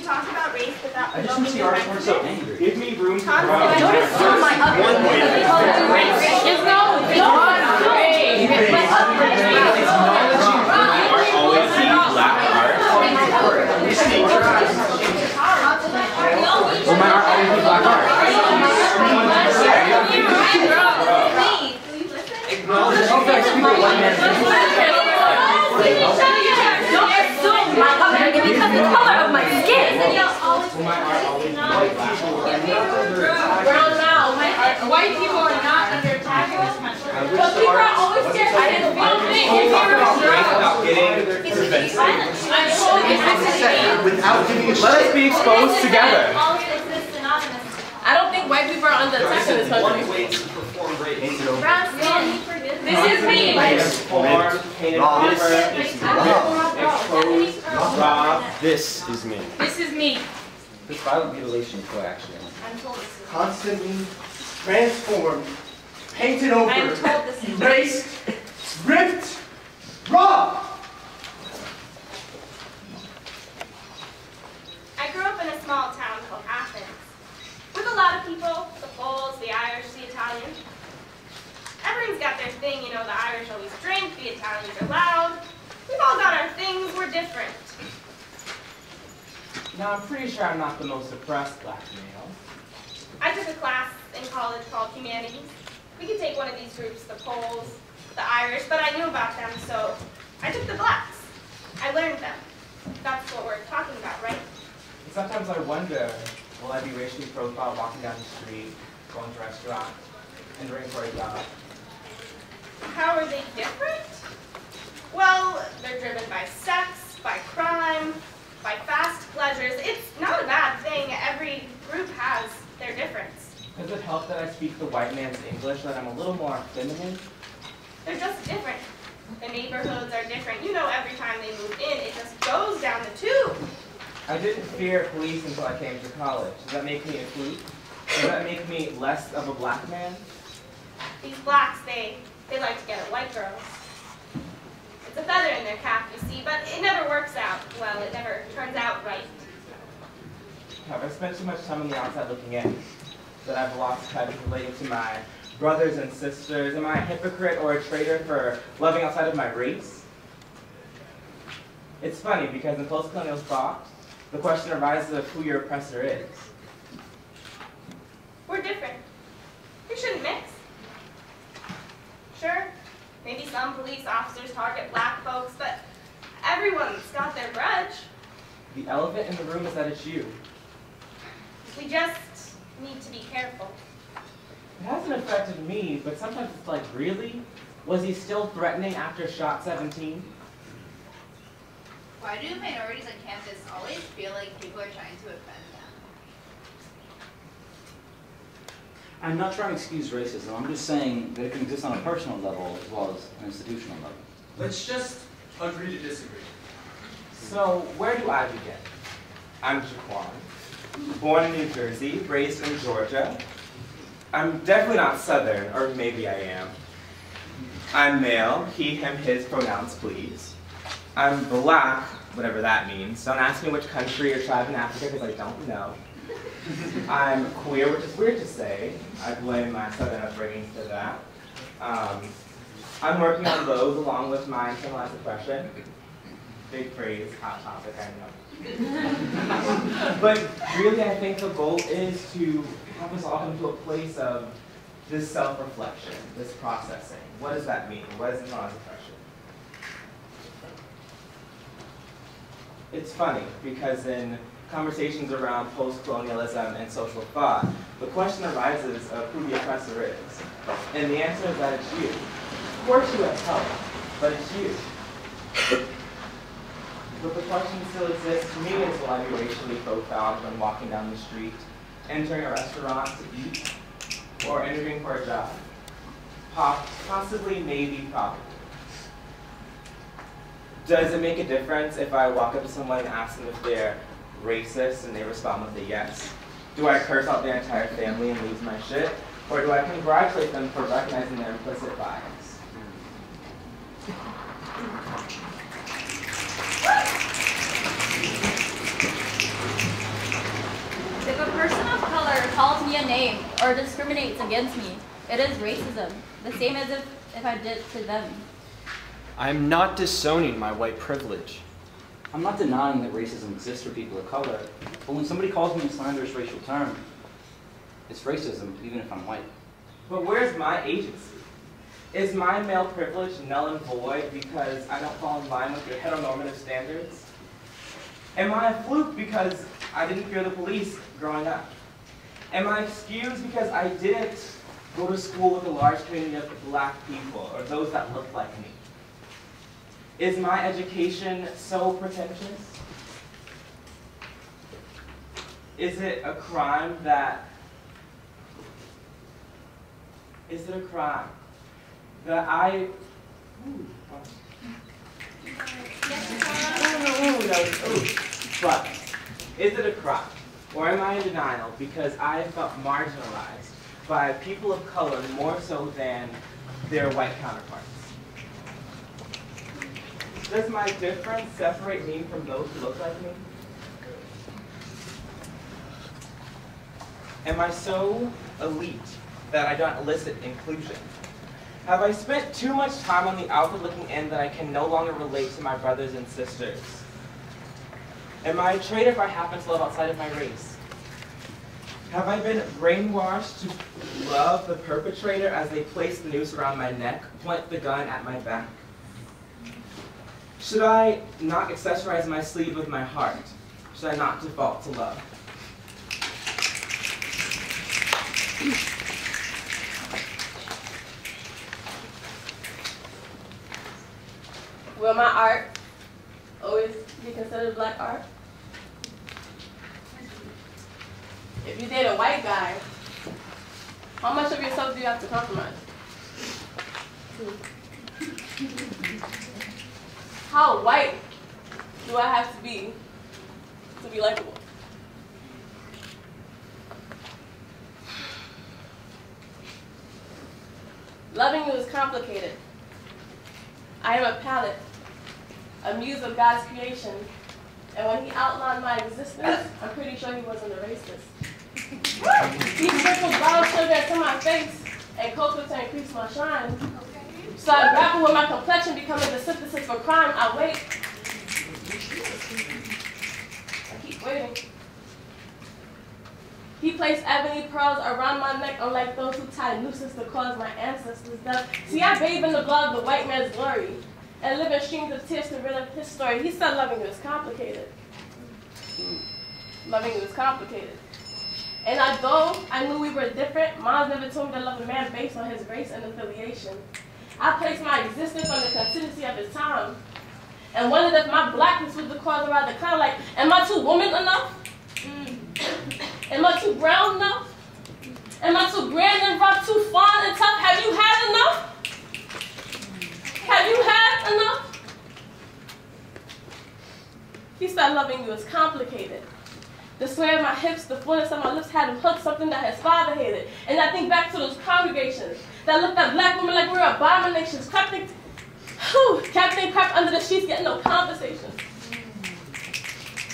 talk about race without I just don't see artists so angry. Give me room to grow. Don't assume my ugly color of race. There's no race. Always see black art. Will my art always be black art? Don't assume my upbringing because the color of my skin. Well, now, white people are not under attack in this country. But people are always scared. I didn't Let us be exposed together. I don't think white people are under attack in this country. Brown skin. This is me. This is me. This is me. This violent mutilation is actually. Constantly transformed, painted over, I'm told this is erased, ripped, robbed. I grew up in a small town called Athens, with a lot of people, the Poles, the Irish, the Italians. Everyone's got their thing, you know, the Irish always drink, the Italians are loud. We've all got our things, we're different. Now, I'm pretty sure I'm not the most oppressed black male. I took a class in college called Humanities. We could take one of these groups, the Poles, the Irish, but I knew about them, so I took the blacks. I learned them. That's what we're talking about, right? Sometimes I wonder, will I be racially profiled walking down the street, going to a restaurant, entering for a job? How are they different? Well, they're driven by sex, by crime, by fast pleasures. It's not a bad thing. Every group has their difference. Does it help that I speak the white man's English, that I'm a little more feminine? They're just different. The neighborhoods are different. You know, every time they move in, it just goes down the tube. I didn't fear police until I came to college. Does that make me a freak? Does that make me less of a black man? These blacks, they like to get at white girls. It's a feather in their cap, you see, but it never works out. Well, it never turns out right. I've spent too much time on the outside looking in that I've lost touch relating to my brothers and sisters. Am I a hypocrite or a traitor for loving outside of my race? It's funny because in post-colonial thought, the question arises of who your oppressor is. We're different. We shouldn't mix. Sure, maybe some police officers target black folks, but everyone's got their grudge. The elephant in the room is that it's you. We just need to be careful. It hasn't affected me, but sometimes it's like, really? Was he still threatening after shot 17? Why do minorities on campus always feel like people are trying to offend them? I'm not trying to excuse racism. I'm just saying that it can exist on a personal level as well as an institutional level. Let's just agree to disagree. So, where do I begin? I'm Jaquan, born in New Jersey, raised in Georgia. I'm definitely not Southern, or maybe I am. I'm male, he, him, his, pronouns please. I'm black, whatever that means. Don't ask me which country or tribe in Africa because I don't know. I'm queer, which is weird to say. I blame my Southern upbringing for that. I'm working on those along with my internalized oppression. Big phrase, hot topic, I know. But really, I think the goal is to help us all come to a place of this self-reflection, this processing. What does that mean? What is internalized oppression? It's funny, because in conversations around post-colonialism and social thought, the question arises of who the oppressor is. And the answer is that it's you. Of course you have help, but it's you. But the question still exists to me is, will I be racially profiled when walking down the street, entering a restaurant to eat, or interviewing for a job? Possibly, maybe, probably. Does it make a difference if I walk up to someone and ask them if they're racist and they respond with a yes? Do I curse out their entire family and lose my shit? Or do I congratulate them for recognizing their implicit bias? a name or discriminates against me, it is racism, the same as if I did to them. I'm not disowning my white privilege. I'm not denying that racism exists for people of color, but when somebody calls me a slanderous racial term, it's racism, even if I'm white. But where's my agency? Is my male privilege null and void because I don't fall in line with your heteronormative standards? Am I a fluke because I didn't fear the police growing up? Am I excused because I didn't go to school with a large community of black people or those that look like me? Is my education so pretentious? Is it a crime that I, but is it a crime, or am I in denial because I felt marginalized by people of color more so than their white counterparts? Does my difference separate me from those who look like me? Am I so elite that I don't elicit inclusion? Have I spent too much time on the outward looking in that I can no longer relate to my brothers and sisters? Am I a traitor if I happen to live outside of my race? Have I been brainwashed to love the perpetrator as they place the noose around my neck, point the gun at my back? Should I not accessorize my sleeve with my heart? Should I not default to love? Will my art always be considered black art? If you date a white guy, how much of yourself do you have to compromise? How white do I have to be likable? Loving you is complicated. I am a palette, a muse of God's creation, and when he outlined my existence, I'm pretty sure he wasn't a racist. He sprinkled brown sugar into my face and cocoa to increase my shine. So I grapple with my complexion becoming the synthesis for crime. I wait. I keep waiting. He placed ebony pearls around my neck, unlike those who tied nooses to cause my ancestors' death. See, I bathe in the blood of the white man's glory and live in streams of tears to relive his story. He said loving you is complicated. Loving you is complicated. And although I knew we were different, Mom never told me to love a man based on his race and affiliation. I placed my existence on the contingency of his time and wondered if my blackness was the cause around the clown. Like, am I too woman enough? Am I too brown enough? Am I too grand and rough, too fond and tough? Have you had enough? Have you had enough? He said loving you is complicated. The sway of my hips, the fullness of my lips had him hooked, something that his father hated. And I think back to those congregations that looked at black women like we were abominations, crept under the sheets, getting no conversations.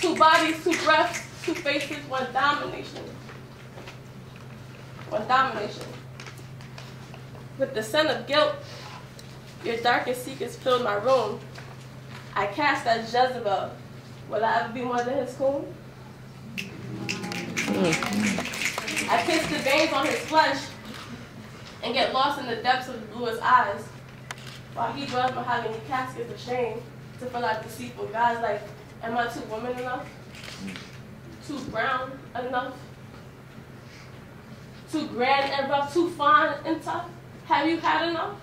Two bodies, two breaths, two faces, one domination. One domination. With the scent of guilt, your darkest secrets filled my room. I cast as Jezebel. Will I ever be more than his coon? I kiss the veins on his flesh and get lost in the depths of the bluest eyes, while he dwells behind many caskets of shame to fill out deceitful guys. Like, am I too woman enough? Too brown enough? Too grand and rough? Too fine and tough? Have you had enough?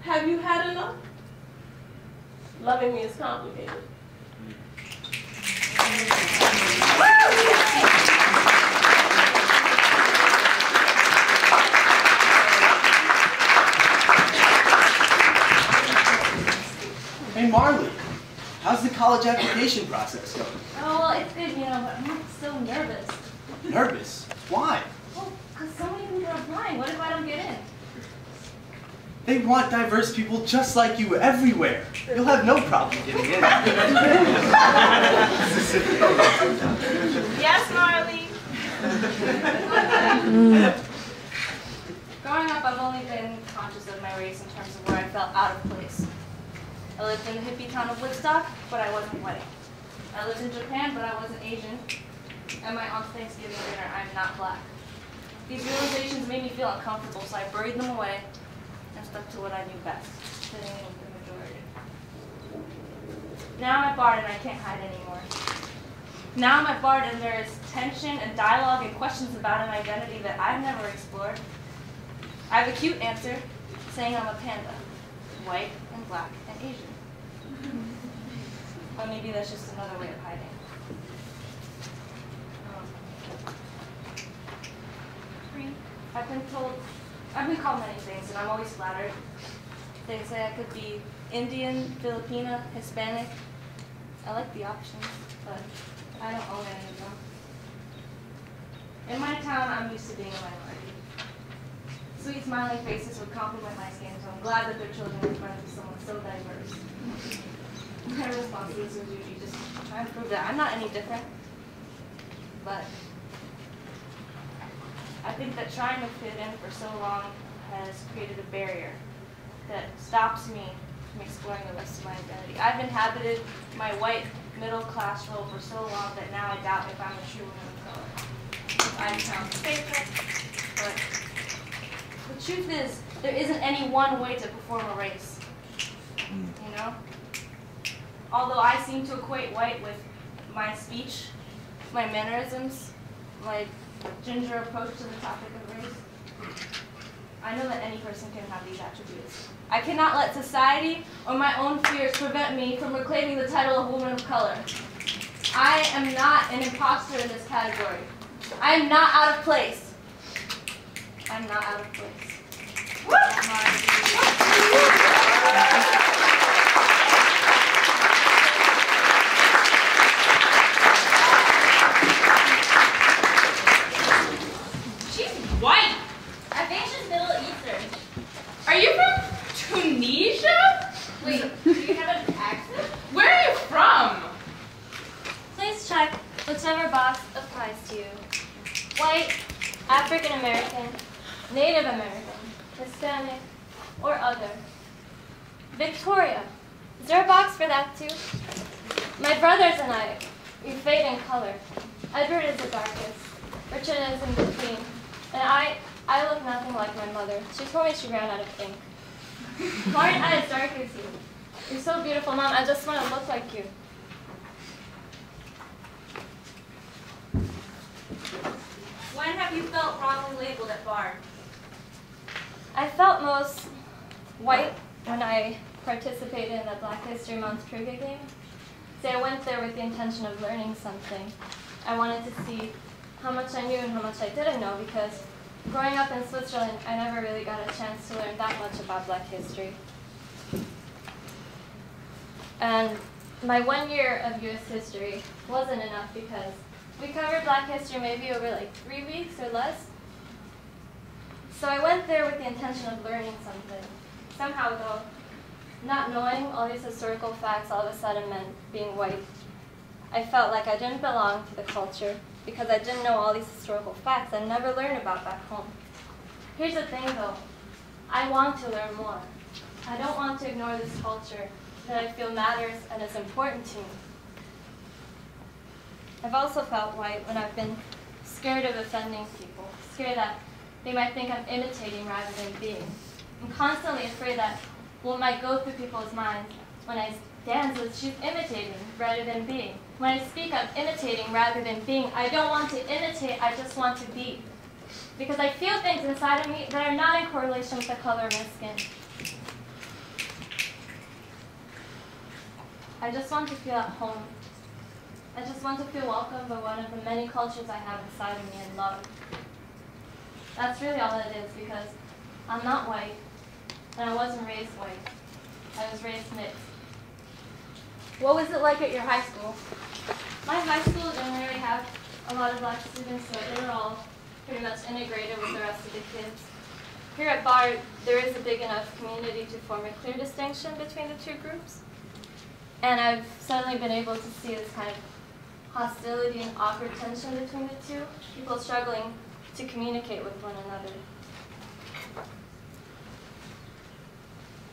Have you had enough? Loving me is complicated. Hey Marley, how's the college application process going? Oh, well, it's good, you know, but I'm so nervous. Nervous? Why? Well, because so many people are applying. What if I don't get in? They want diverse people just like you everywhere. You'll have no problem getting in. Yes, Marley. Growing up, I've only been conscious of my race in terms of where I felt out of place. I lived in the hippie town of Woodstock, but I wasn't white. I lived in Japan, but I wasn't Asian. And my aunt's Thanksgiving dinner, I'm not black. These realizations made me feel uncomfortable, so I buried them away and stuck to what I knew best, fitting in with the majority. Now I'm at BARD and I can't hide anymore. Now I'm at BARD and there is tension and dialogue and questions about an identity that I've never explored. I have a cute answer, saying I'm a panda, white and black and Asian. Or maybe that's just another way of hiding. I've been called many things, and I'm always flattered. They say I could be Indian, Filipina, Hispanic. I like the options, but I don't own any of them. In my town, I'm used to being a minority. Sweet smiling faces would compliment my skin, so I'm glad that their children are friends with someone so diverse. My response to this was usually just try and prove that I'm not any different. But I think that trying to fit in for so long has created a barrier that stops me from exploring the rest of my identity. I've inhabited my white middle-class role for so long that now I doubt if I'm a true woman of color. I sound safer, but the truth is, there isn't any one way to perform a race, you know? Although I seem to equate white with my speech, my mannerisms, my ginger approach to the topic of race, I know that any person can have these attributes. I cannot let society or my own fears prevent me from reclaiming the title of woman of color. I am not an imposter in this category. I am not out of place. I'm not out of place. She's white. I think she's Middle Eastern. Are you from Tunisia? Wait, do you have an accent? Where are you from? Please check whichever box applies to you. White, African American, Native American, Hispanic, or other. Victoria. Is there a box for that too? My brothers and I, we fade in color. Edward is the darkest. Richard is in between. And I look nothing like my mother. She told me she ran out of ink. Why aren't I as dark as you? You're so beautiful, Mom. I just want to look like you. When have you felt wrongly labeled at BARD? I felt most white when I participated in the Black History Month trivia game. See, I went there with the intention of learning something. I wanted to see how much I knew and how much I didn't know, because growing up in Switzerland, I never really got a chance to learn that much about Black history. And my 1 year of U.S. history wasn't enough because we covered Black history maybe over like 3 weeks or less. So I went there with the intention of learning something. Somehow though, not knowing all these historical facts all of a sudden meant being white. I felt like I didn't belong to the culture because I didn't know all these historical facts I never learned about back home. Here's the thing though, I want to learn more. I don't want to ignore this culture that I feel matters and is important to me. I've also felt white when I've been scared of offending people, scared that they might think I'm imitating rather than being. I'm constantly afraid that what might go through people's minds when I dance is she's imitating rather than being. When I speak, I'm imitating rather than being. I don't want to imitate, I just want to be. Because I feel things inside of me that are not in correlation with the color of my skin. I just want to feel at home. I just want to feel welcome by one of the many cultures I have inside of me and love. That's really all it is, because I'm not white, and I wasn't raised white. I was raised mixed. What was it like at your high school? My high school didn't really have a lot of Black students, so they were all pretty much integrated with the rest of the kids. Here at BARD, there is a big enough community to form a clear distinction between the two groups. And I've suddenly been able to see this kind of hostility and awkward tension between the two. People struggling to communicate with one another.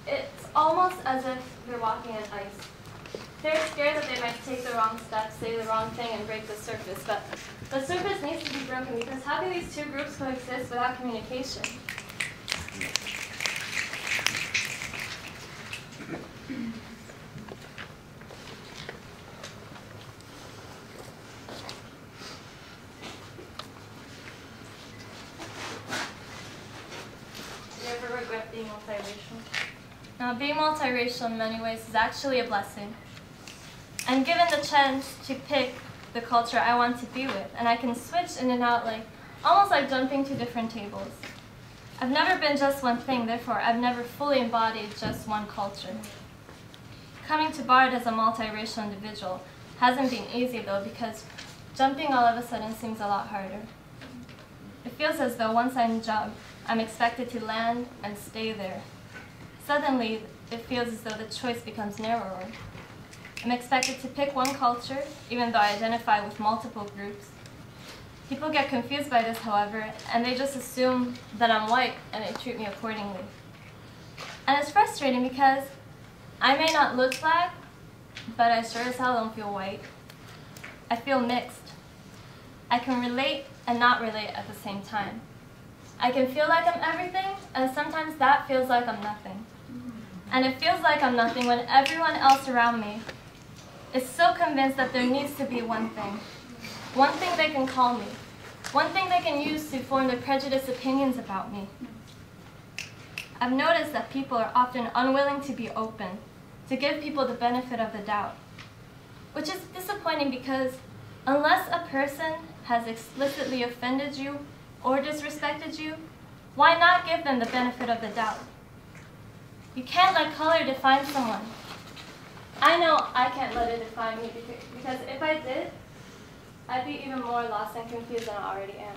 It's almost as if they're walking on ice. They're scared that they might take the wrong step, say the wrong thing, and break the surface. But the surface needs to be broken because how can these two groups coexist without communication? Do you ever regret being multiracial? Now, being multiracial in many ways is actually a blessing. I'm given the chance to pick the culture I want to be with, and I can switch in and out almost like jumping to different tables. I've never been just one thing, therefore I've never fully embodied just one culture. Coming to Bard as a multiracial individual hasn't been easy though, because jumping all of a sudden seems a lot harder. It feels as though once I jump, I'm expected to land and stay there. Suddenly, it feels as though the choice becomes narrower. I'm expected to pick one culture, even though I identify with multiple groups. People get confused by this, however, and they just assume that I'm white, and they treat me accordingly. And it's frustrating because I may not look black, but I sure as hell don't feel white. I feel mixed. I can relate and not relate at the same time. I can feel like I'm everything, and sometimes that feels like I'm nothing. And it feels like I'm nothing when everyone else around me is so convinced that there needs to be one thing they can call me, one thing they can use to form their prejudiced opinions about me. I've noticed that people are often unwilling to be open, to give people the benefit of the doubt, which is disappointing because unless a person has explicitly offended you or disrespected you, why not give them the benefit of the doubt? You can't let color define someone. I know I can't let it define me because if I did, I'd be even more lost and confused than I already am.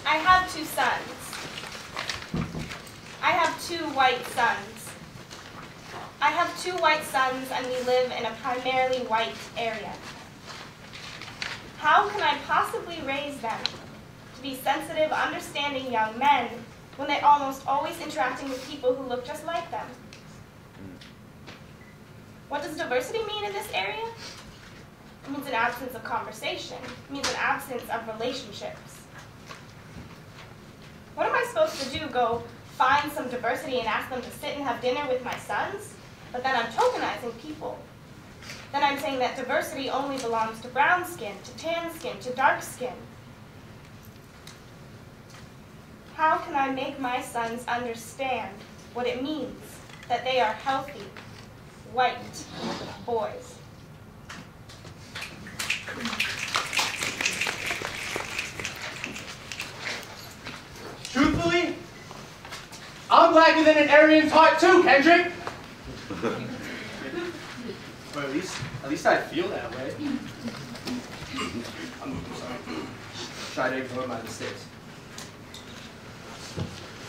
I have two sons. I have two white sons. I have two white sons and we live in a primarily white area. How can I possibly raise them to be sensitive, understanding young men when they're almost always interacting with people who look just like them? What does diversity mean in this area? It means an absence of conversation. It means an absence of relationships. What am I supposed to do? Go find some diversity and ask them to sit and have dinner with my sons? But then I'm tokenizing people. Then I'm saying that diversity only belongs to brown skin, to tan skin, to dark skin. How can I make my sons understand what it means that they are healthy, white boys? Truthfully, I'm blacker than an Aryan's heart too, Kendrick. Or at least I feel that way. I'm sorry. Try to ignore my mistakes.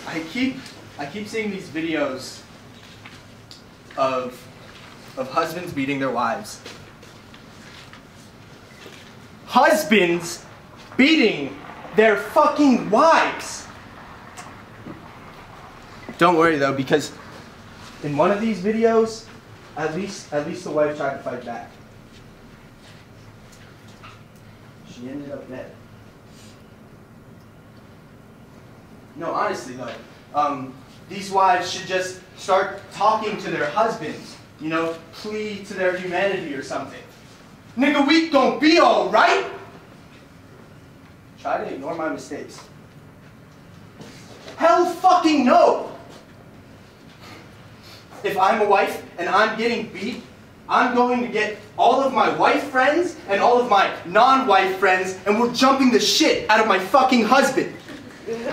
I keep seeing these videos of husbands beating their wives. Husbands beating their fucking wives. Don't worry though, because in one of these videos, at least the wife tried to fight back. She ended up dead. No, honestly though, these wives should just start talking to their husbands. You know, plead to their humanity or something. Nigga, we gon' be alright. Try to ignore my mistakes. Hell fucking no! If I'm a wife and I'm getting beat, I'm going to get all of my wife friends and all of my non-wife friends and we're jumping the shit out of my fucking husband.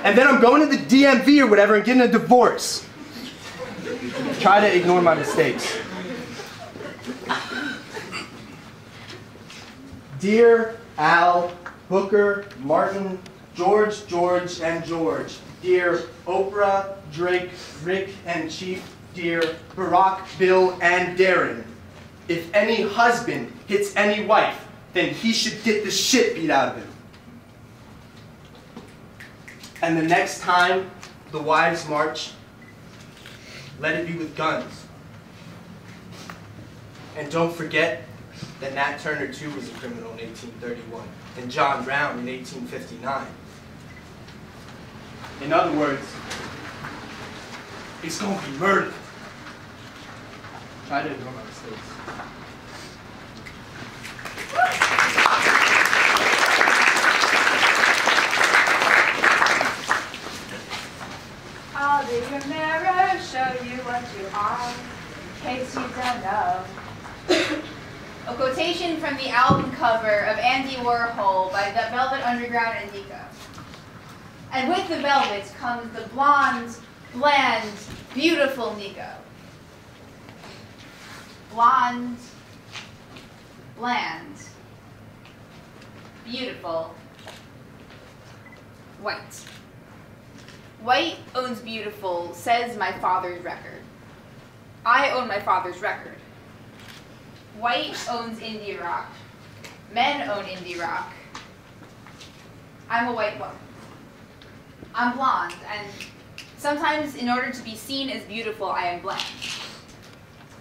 And then I'm going to the DMV or whatever and getting a divorce. Try to ignore my mistakes. Dear Al Booker, Martin, George, and George. Dear Oprah, Drake, Rick, and Chief. Dear Barack, Bill, and Darren. If any husband hits any wife, then he should get the shit beat out of him. And the next time the wives march, let it be with guns. And don't forget that Nat Turner too was a criminal in 1831, and John Brown in 1859. In other words, it's gonna be murder. Try to ignore my mistakes. How did your mirror show you what you are, in case you don't know? A quotation from the album cover of Andy Warhol by the Velvet Underground and Nico. And with the Velvets comes the blonde, bland, beautiful Nico. Blonde, bland, beautiful, white. White owns beautiful, says my father's record. I own my father's record. White owns indie rock. Men own indie rock. I'm a white woman. I'm blonde, and sometimes in order to be seen as beautiful, I am bland.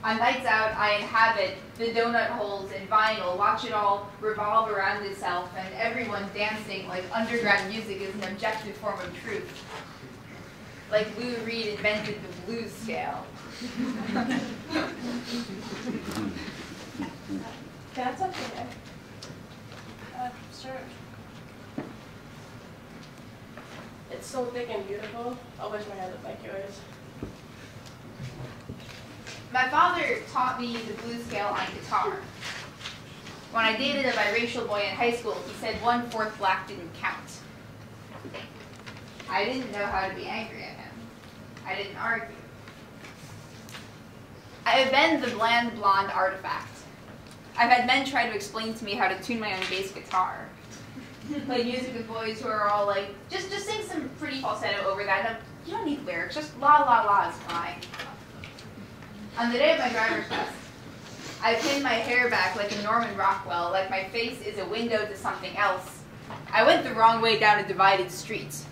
On nights out, I inhabit the donut holes in vinyl, watch it all revolve around itself, and everyone dancing like underground music is an objective form of truth. Like Lou Reed invented the blues scale. That's okay. Sure. It's so thick and beautiful. I wish my hair looked like yours. My father taught me the blues scale on guitar. When I dated a biracial boy in high school, he said 1/4 black didn't count. I didn't know how to be angry at him. I didn't argue. I have been the bland blonde artifact. I've had men try to explain to me how to tune my own bass guitar. Play music with boys who are all like, just sing some pretty falsetto over that. No, you don't need lyrics, just la la la is fine. On the day of my driver's test, I pinned my hair back like a Norman Rockwell, like my face is a window to something else. I went the wrong way down a divided street.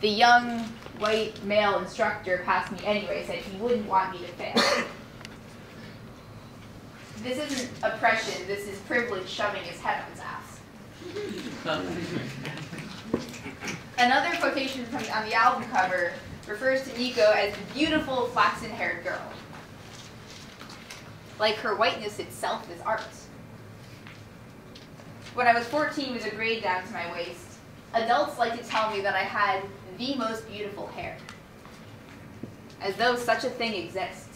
The young, white, male instructor passed me anyway, said he wouldn't want me to fail. This isn't oppression, this is privilege shoving his head up his ass. Another quotation from on the album cover refers to Nico as the beautiful flaxen-haired girl. Like her whiteness itself is art. When I was 14 with a braid down to my waist, adults like to tell me that I had the most beautiful hair. As though such a thing exists.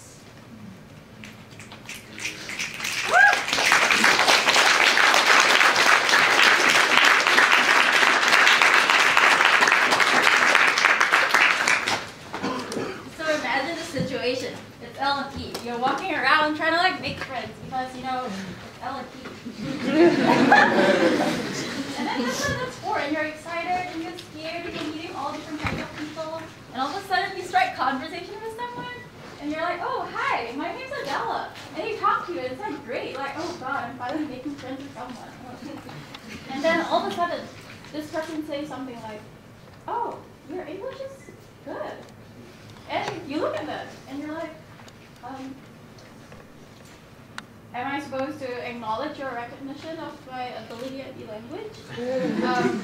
Situation. It's L&P. You're walking around trying to like make friends because you know it's L&P. And then that's what that's for. And you're excited and you're scared and you're meeting all different kinds of people. And all of a sudden you strike conversation with someone and you're like, oh hi, my name's Adela. And you talk to you and it's like great. Like oh god, I'm finally making friends with someone. And then all of a sudden this person says something like, oh, your English is good. And you look at that, and you're like, am I supposed to acknowledge your recognition of my ability at the language?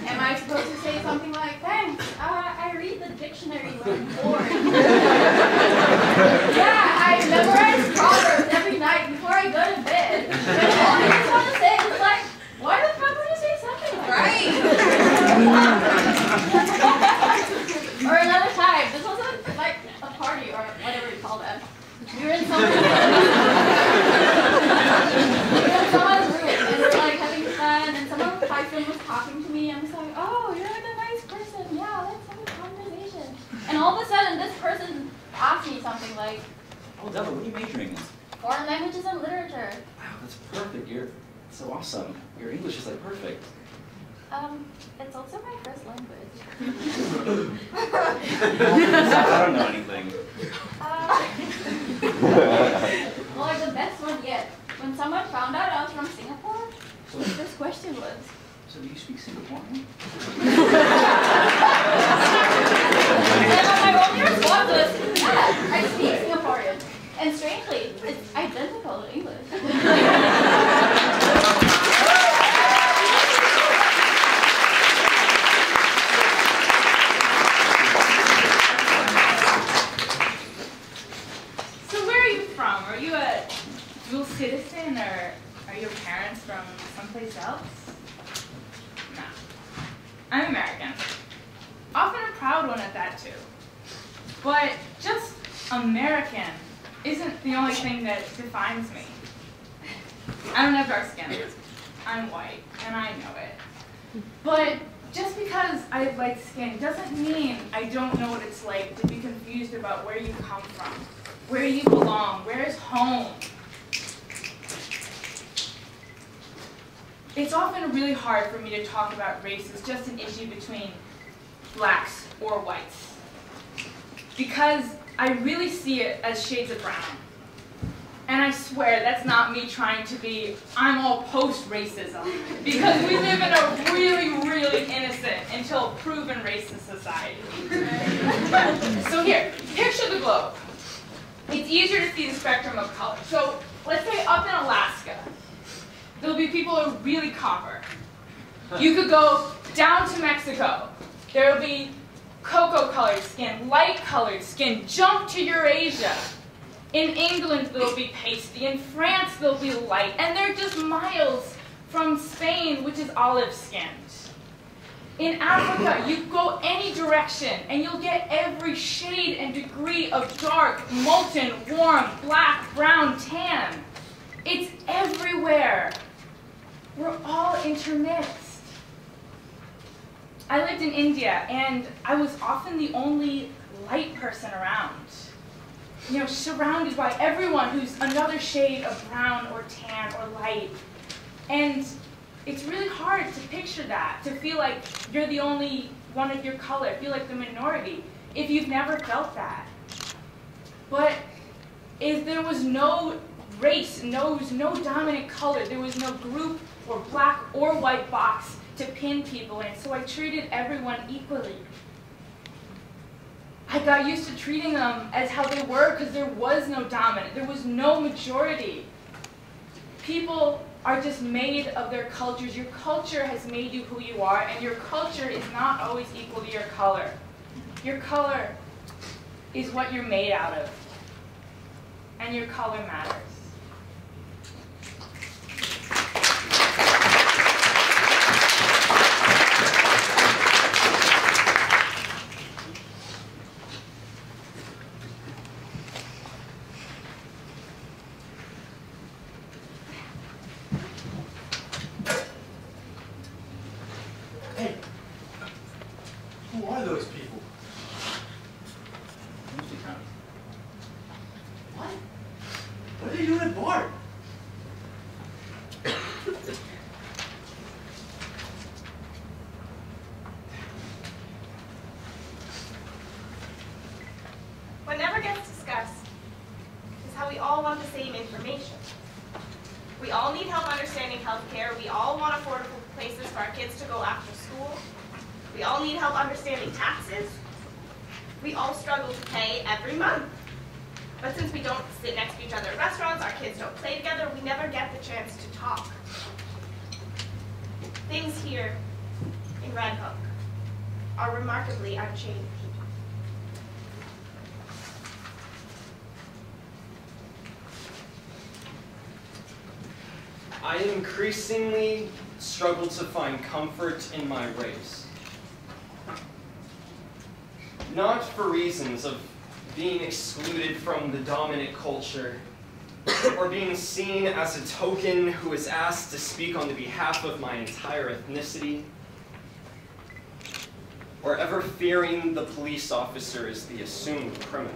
Am I supposed to say something like, thanks, I read the dictionary when I'm bored. Yeah, I memorize Proverbs every night before I go to bed. And all I just want to say is like, why the fuck would you say something like that? Right. Or another time, this wasn't like a party or whatever you call that. We were in someone's room and we were like having fun and someone with Python was talking to me and was like, oh, you're like a nice person, yeah, let's have a conversation. And all of a sudden this person asked me something like, Oh, Deborah, what are you majoring in? foreign languages and literature. Wow, that's perfect. You're so awesome. Your English is like perfect. It's also my first language. I don't know anything. Well, the best one yet. When someone found out I was from Singapore, the first question was, So do you speak Singaporean? and my only response was, yeah, I speak Singaporean. And strangely, it's identical to English. So where are you from? Are you a dual citizen, or are your parents from someplace else? No. I'm American. Often a proud one at that too. But just American isn't the only thing that defines me. I don't have dark skin. I'm white, and I know it. But just because I have light skin doesn't mean I don't know what it's like to be confused about where you come from, where you belong, where is home. It's often really hard for me to talk about race as just an issue between blacks or whites, because I really see it as shades of brown. And I swear that's not me trying to be, I'm all post-racism, because we live in a really, really innocent until proven racist society. So here, picture the globe. It's easier to see the spectrum of color. So let's say up in Alaska, there'll be people who are really copper. You could go down to Mexico. There'll be cocoa-colored skin, light-colored skin. Jump to Eurasia. In England, they'll be pasty. In France, they'll be light. And they're just miles from Spain, which is olive-skinned. In Africa, you go any direction, and you'll get every shade and degree of dark, molten, warm, black, brown, tan. It's everywhere. We're all intermixed. I lived in India, and I was often the only light person around. You know, surrounded by everyone who's another shade of brown or tan or light. And it's really hard to picture that, to feel like you're the only one of your color, feel like the minority, if you've never felt that. But if there was no race, no dominant color, there was no group or black or white box to pin people in, so I treated everyone equally. I got used to treating them as how they were because there was no dominant, there was no majority. People are just made of their cultures. Your culture has made you who you are, and your culture is not always equal to your color. Your color is what you're made out of, and your color matters. Who are those people? What? What are they doing at bar? What never gets discussed is how we all want the same information. We all need help understanding healthcare. We all want affordable places for our kids to go after school. We all need help understanding taxes. We all struggle to pay every month. But since we don't sit next to each other at restaurants, our kids don't play together, we never get the chance to talk. Things here in Red Hook are remarkably unchanged. I increasingly struggle to find comfort in my race. Not for reasons of being excluded from the dominant culture, or being seen as a token who is asked to speak on the behalf of my entire ethnicity, or ever fearing the police officer as the assumed criminal.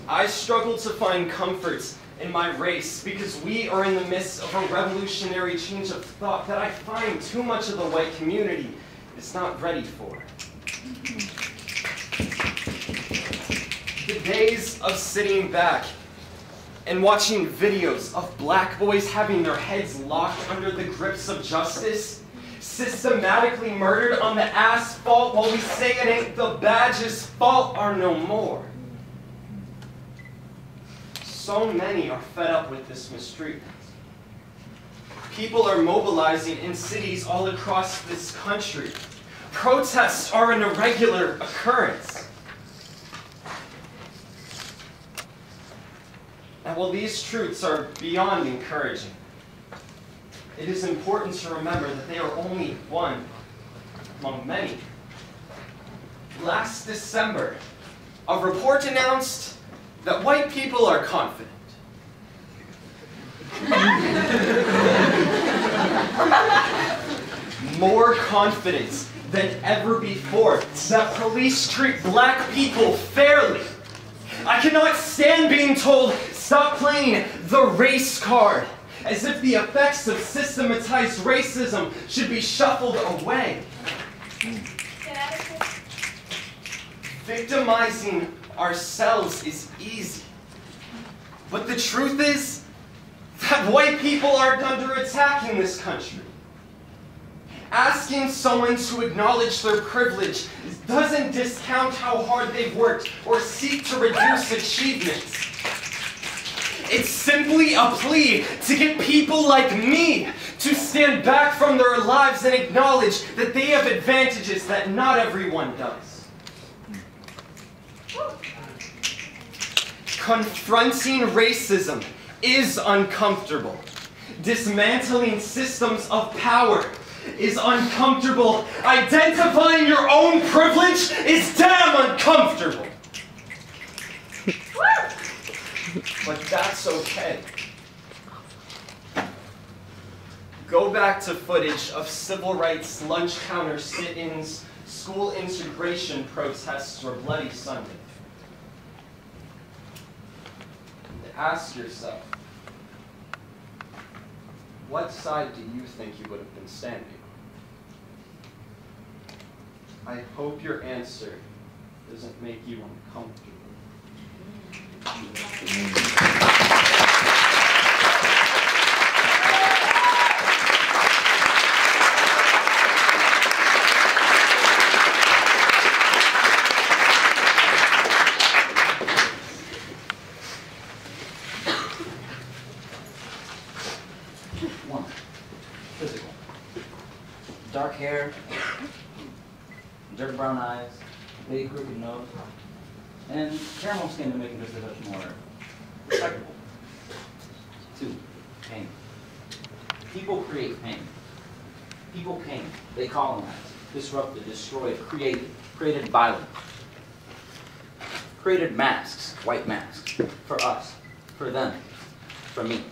I struggle to find comfort in my race because we are in the midst of a revolutionary change of thought that I find too much of the white community is not ready for. The days of sitting back and watching videos of black boys having their heads locked under the grips of justice, systematically murdered on the asphalt while we say it ain't the badge's fault, are no more. So many are fed up with this mistreatment. People are mobilizing in cities all across this country. Protests are an irregular occurrence. And while these truths are beyond encouraging, it is important to remember that they are only one among many. Last December, a report announced that white people are confident. More confidence than ever before that police treat black people fairly. I cannot stand being told, stop playing the race card, as if the effects of systematized racism should be shuffled away. Victimizing ourselves is easy. But the truth is that white people aren't under attack in this country. Asking someone to acknowledge their privilege doesn't discount how hard they've worked or seek to reduce achievements. It's simply a plea to get people like me to stand back from their lives and acknowledge that they have advantages that not everyone does. Confronting racism is uncomfortable. Dismantling systems of power is uncomfortable. Identifying your own privilege is damn uncomfortable. But that's okay. Go back to footage of civil rights lunch counter sit-ins, school integration protests, or Bloody Sunday. And ask yourself, what side do you think you would have been standing on? I hope your answer doesn't make you uncomfortable. One, physical. Dark hair, dark brown eyes, big crooked nose, and caramel skin to make him just a touch more respectable. 2, pain. People create pain. People came, they colonized, disrupted, destroyed, created violence. Created masks, white masks, for us, for them, for me.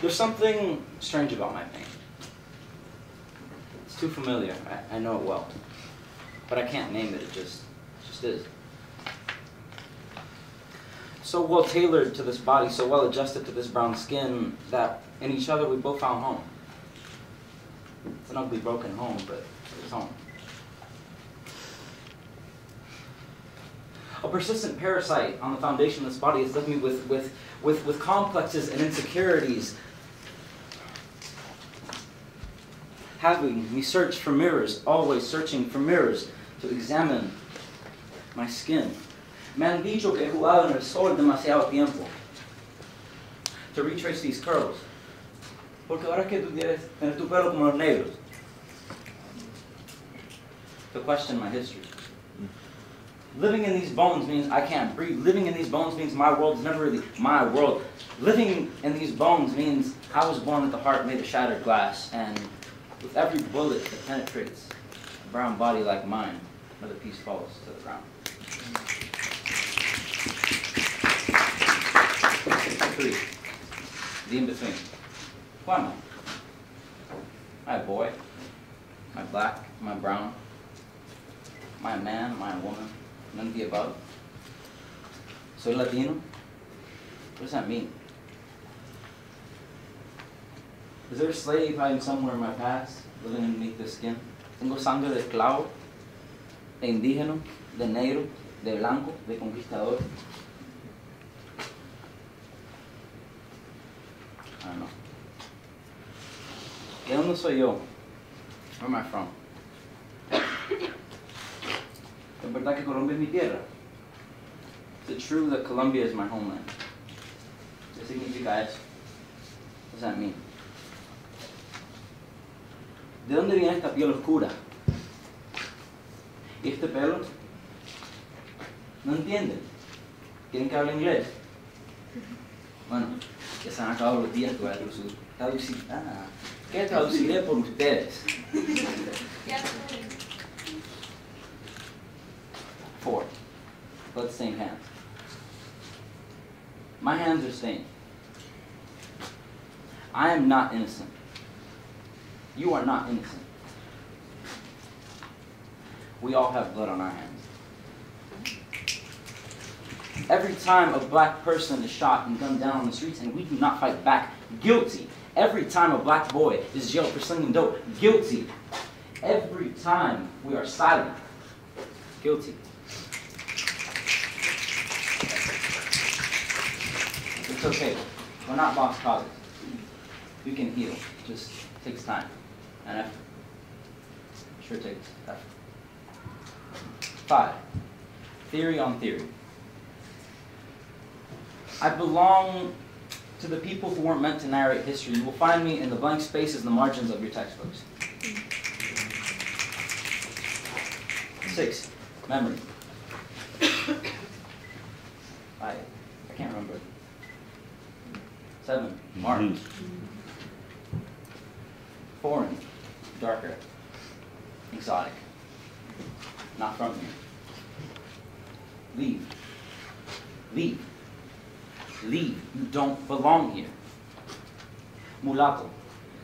There's something strange about my pain. It's too familiar, I know it well. But I can't name it, it just is. So well tailored to this body, so well adjusted to this brown skin, that in each other we both found home. It's an ugly, broken home, but it's home. A persistent parasite on the foundation of this body has left me with complexes and insecurities, having me search for mirrors, always searching for mirrors to examine my skin. Me han dicho que he jugado en el sol demasiado tiempo. To retrace these curls. Porque ahora que tú quieres tener tu pelo como los negros. To question my history. Living in these bones means I can't breathe. Living in these bones means my world's never really my world. Living in these bones means I was born with a heart made of shattered glass, and with every bullet that penetrates a brown body like mine, another piece falls to the ground. 3, the in-between. Who am I? Am I a boy? Am I black? Am I brown? Am I a man? Am I a woman? None of the above. Soy Latino? What does that mean? Is there a slave hiding somewhere in my past, living underneath this skin? Tengo sangre de esclavo, de indígena, de negro, de blanco, de conquistador. I don't know. ¿De dónde soy yo? Where am I from? ¿Es verdad que Colombia es mi tierra? Is it true that Colombia is my homeland? ¿Qué significa eso? What does that mean? ¿De dónde viene esta piel oscura? ¿Y este pelo? ¿No entienden? ¿Quieren que hable inglés? Bueno, ya se han acabado los días que voy a traducir. ¿Qué traduciré por ustedes? 4. Let's stain hands. My hands are stained. I am not innocent. You are not innocent. We all have blood on our hands. Every time a black person is shot and gunned down on the streets and we do not fight back, guilty. Every time a black boy is jailed for slinging dope, guilty. Every time we are silent, guilty. It's okay. We're not lost causes. We can heal. It just takes time and effort. Sure takes effort. 5. Theory on theory. I belong to the people who weren't meant to narrate history. You will find me in the blank spaces in the margins of your textbooks. 6. Memory. I can't remember. 7. Mark. Foreign. Darker. Exotic. Not from here. Leave. Leave. Leave. You don't belong here. Mulato.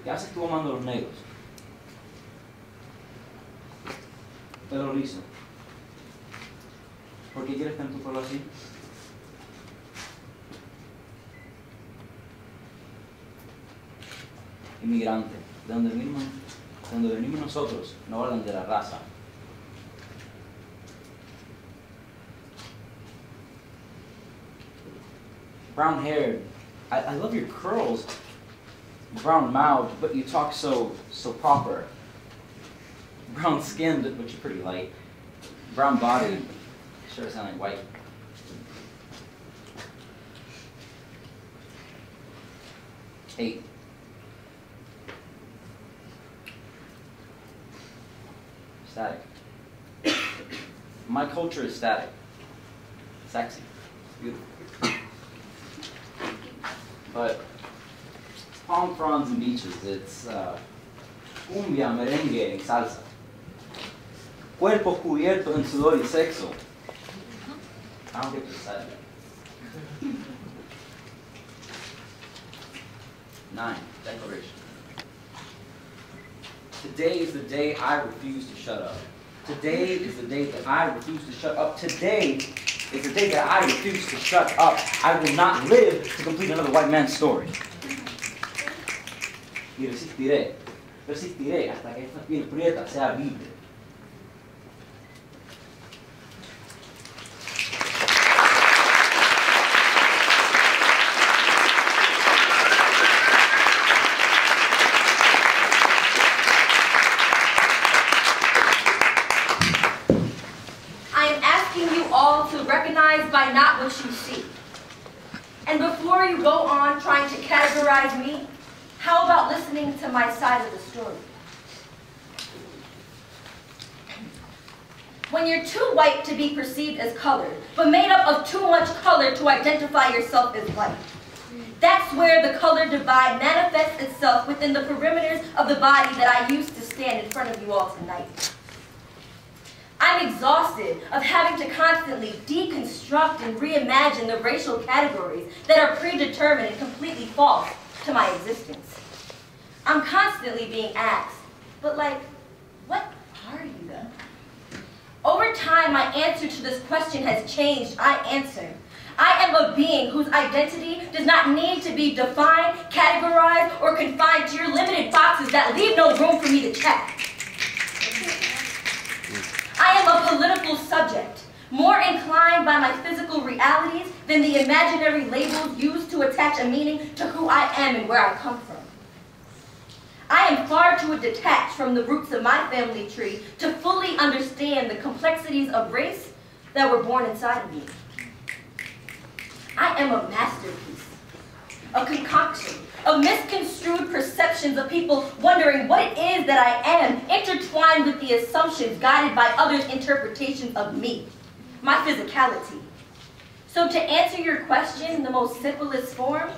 ¿Qué haces tú amando a los negros? Pelo liso. ¿Por qué quieres tener tu pelo así? Inmigrante. De donde venimos nosotros, no hablan de la raza. Brown haired. I love your curls. Brown mouthed, but you talk so proper. Brown skinned, but you're pretty light. Brown body. Sure sound like white. Eight. Static. My culture is static. Sexy. Beautiful. But palm fronds and beaches, it's cumbia, merengue, and salsa. Cuerpos cubiertos en sudor y sexo. I don't get to decide that. 9. Declaration. Today is the day I refuse to shut up. Today is the day that I refuse to shut up. Today is the day that I refuse to shut up. I will not live to complete another white man's story. Y resistiré. Resistiré hasta que esta piel prieta sea libre. Recognized by not what you see. And before you go on trying to categorize me, how about listening to my side of the story? When you're too white to be perceived as colored, but made up of too much color to identify yourself as white, that's where the color divide manifests itself within the perimeters of the body that I used to stand in front of you all tonight. I'm exhausted of having to constantly deconstruct and reimagine the racial categories that are predetermined and completely false to my existence. I'm constantly being asked, but like, what are you then? Over time, my answer to this question has changed. I answer, I am a being whose identity does not need to be defined, categorized, or confined to your limited boxes that leave no room for me to check. I am a political subject, more inclined by my physical realities than the imaginary labels used to attach a meaning to who I am and where I come from. I am far too detached from the roots of my family tree to fully understand the complexities of race that were born inside of me. I am a masterpiece, a concoction of misconstrued perceptions of people wondering what it is that I am, intertwined with the assumptions guided by others' interpretations of me, my physicality. So to answer your question in the most simplest form,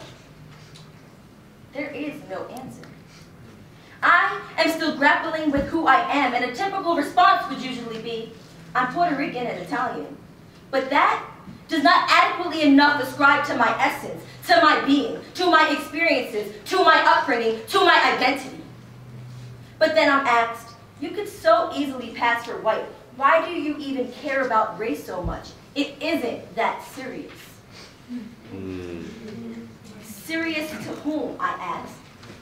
there is no answer. I am still grappling with who I am, and a typical response would usually be, I'm Puerto Rican and Italian. But that does not adequately enough ascribe to my essence, to my being, to my experiences, to my upbringing, to my identity. But then I'm asked, you could so easily pass for white. Why do you even care about race so much? It isn't that serious. Serious to whom, I ask?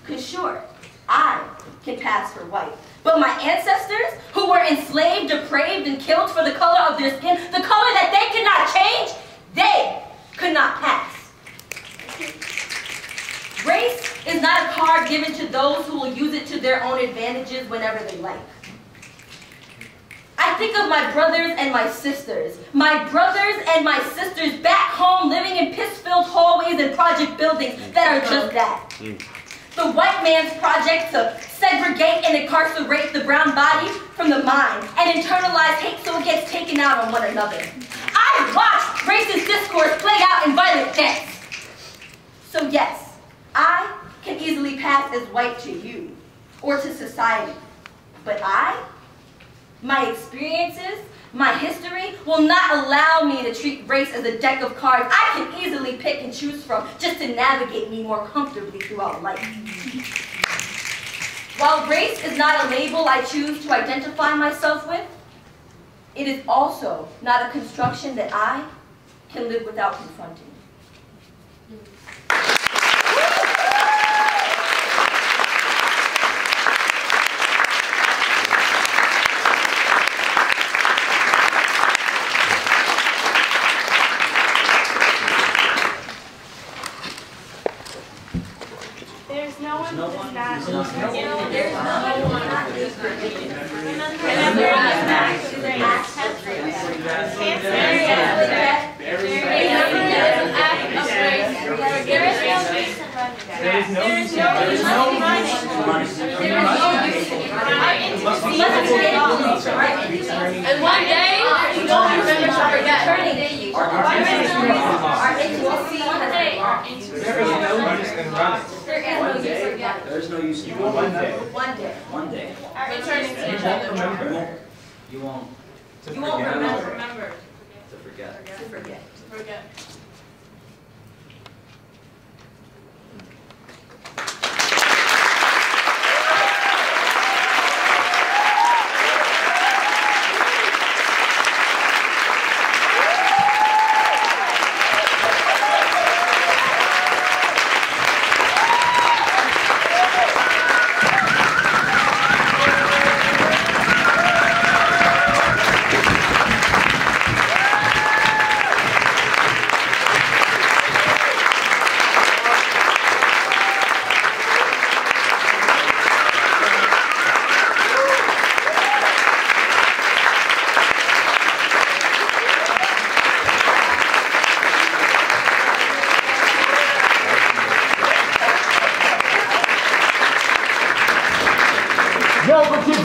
Because sure, I can pass for white. But my ancestors, who were enslaved, depraved, and killed for the color of their skin, the color that they could not change, they could not pass. Race is not a card given to those who will use it to their own advantages whenever they like. I think of my brothers and my sisters. My brothers and my sisters back home living in piss-filled hallways and project buildings that are just that. The white man's project to segregate and incarcerate the brown body from the mind and internalize hate so it gets taken out on one another. I watched racist discourse play out in violent deaths. So yes, I can easily pass as white to you or to society. But my experiences, my history will not allow me to treat race as a deck of cards I can easily pick and choose from just to navigate me more comfortably throughout life. While race is not a label I choose to identify myself with, it is also not a construction that I can live without confronting. And one day, you don't remember to forget. There's no use in One day. One day. Returning to each other. You won't Remember. to forget. To forget.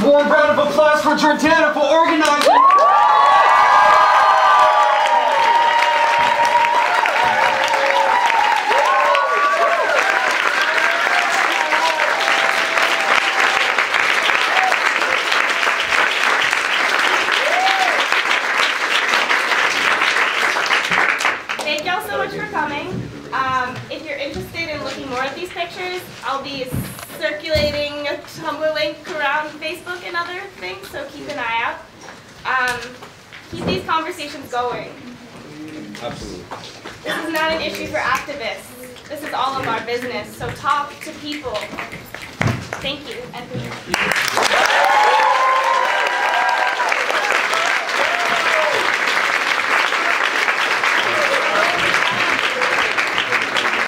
Warm round of applause for Jordana for organizing. Thank y'all so much for coming. If you're interested in looking more at these pictures, I'll be circulating a Tumblr link around Facebook and other things, so keep an eye out. Keep these conversations going. Absolutely. This is not an issue for activists. This is all of our business, so talk to people. Thank you. And